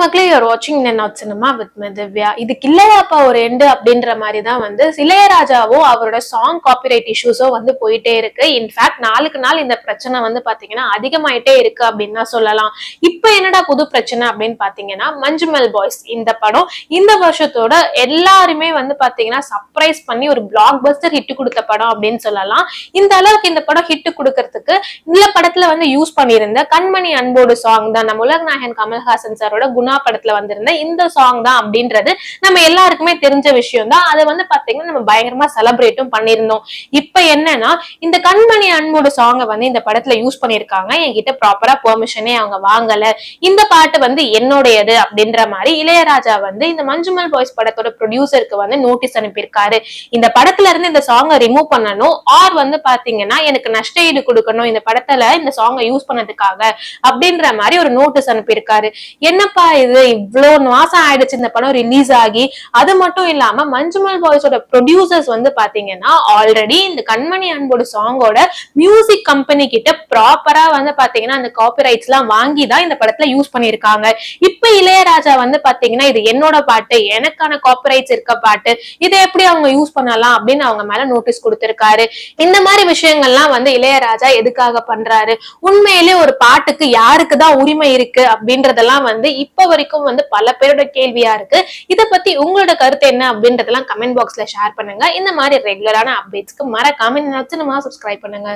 மக்களே, you are வாட்சிங் not cinema with me Divya. இதுக்கு இல்லையாப்பா ஒரு எண்டு அப்படின்ற மாதிரி தான் வந்து இளையராஜாவோ அவரோட சாங் காப்பிரைட் இஷ்யூஸோ வந்து போயிட்டே இருக்கு. இன்ஃபேக்ட் நாளுக்கு நாள் இந்த பிரச்சனை வந்து பாத்தீங்கன்னா அதிகமாயிட்டே இருக்கு அப்படின்னு தான் சொல்லலாம். இப்ப என்னடா புது பிரச்சனை அப்படின்னு பாத்தீங்கன்னா, மஞ்சுமல் பாய்ஸ் இந்த படம் இந்த வருஷத்தோட எல்லாருமே வந்து பாத்தீங்கன்னா சர்ப்ரைஸ் பண்ணி ஒரு பிளாக் பஸ்டர் ஹிட் கொடுத்த படம் அப்படின்னு சொல்லலாம். இந்த அளவுக்கு இந்த படம் ஹிட் கொடுக்கறதுக்கு இந்த படத்துல வந்து யூஸ் பண்ணியிருந்த கண்மணி அன்போடு சாங் தான் நம்ம உலகநாயகன் கமல்ஹாசன் சாரோட குணா படத்துல வந்திருந்த இந்த சாங் தான் அப்படின்றது நம்ம எல்லாருக்குமே தெரிஞ்ச விஷயம் தான். அதை வந்து பாத்தீங்கன்னா நம்ம பயங்கரமா செலிப்ரேட்டும் பண்ணிருந்தோம். இப்ப என்னன்னா, இந்த கண்மணி அன்போடு சாங்கை வந்து இந்த படத்துல யூஸ் பண்ணிருக்காங்க. என்கிட்ட ப்ராப்பரா பெர்மிஷனே அவங்க வாங்கல, இந்த பாட்டு வந்து என்னுடையது அப்படின்ற மாதிரி இளையராஜா வந்து இந்த மஞ்சுமல் பாய்ஸ் படத்தோட ப்ரொடியூசருக்கு வந்து நோட்டீஸ் அனுப்பியிருக்காரு. இந்த படத்துல இருந்து இந்த சாங்கை ரிமூவ் பண்ணணும், ஆர் வந்து பாத்தீங்கன்னா எனக்கு நஷ்ட ஈடு கொடுக்கணும் இந்த படத்துல இந்த சாங்கை யூஸ் பண்ணதுக்காக அப்படின்ற மாதிரி ஒரு நோட்டீஸ் அனுப்பியிருக்காரு. என்னப்பா இது, இவ்வளவு மாசம் ஆயிடுச்சு இந்த படம் ரிலீஸ் ஆகி. அது மட்டும் இல்லாம மஞ்சுமல் பாய்ஸோட ப்ரொடியூசர்ஸ் வந்து பாத்தீங்கன்னா ஆல்ரெடி இந்த கண்மணி அன்போடு சாங்கோட மியூசிக் கம்பெனி கிட்ட ப்ராப்பரா வந்து பாத்தீங்கன்னா அந்த காப்பிரைட்ஸ் எல்லாம் வாங்கிதான் இந்த படத்துல யூஸ் பண்ணிருக்காங்க. இப்ப இளையராஜா வந்து பாத்தீங்கன்னா இது என்னோட பாட்டு, எனக்கான காப்பிரைட்ஸ் இருக்க பாட்டு, இதை எப்படி அவங்க யூஸ் பண்ணலாம் அப்படின்னு அவங்க மேல நோட்டீஸ் கொடுத்திருக்காரு. இந்த மாதிரி விஷயங்கள்லாம் வந்து இளையராஜா எதுக்காக பண்றாரு, உண்மையிலே ஒரு பாட்டுக்கு யாருக்குதான் உரிமை இருக்கு அப்படின்றதெல்லாம் வந்து இப்ப வரைக்கும் வந்து பல பேரோட கேள்வியா இருக்கு. இத பத்தி உங்களோட கருத்து என்ன அப்படின்றதெல்லாம் கமெண்ட் பாக்ஸ்ல ஷேர் பண்ணுங்க. இந்த மாதிரி ரெகுலரான அப்டேட்ஸ்க்கு மறக்காம சப்ஸ்கிரைப் பண்ணுங்க.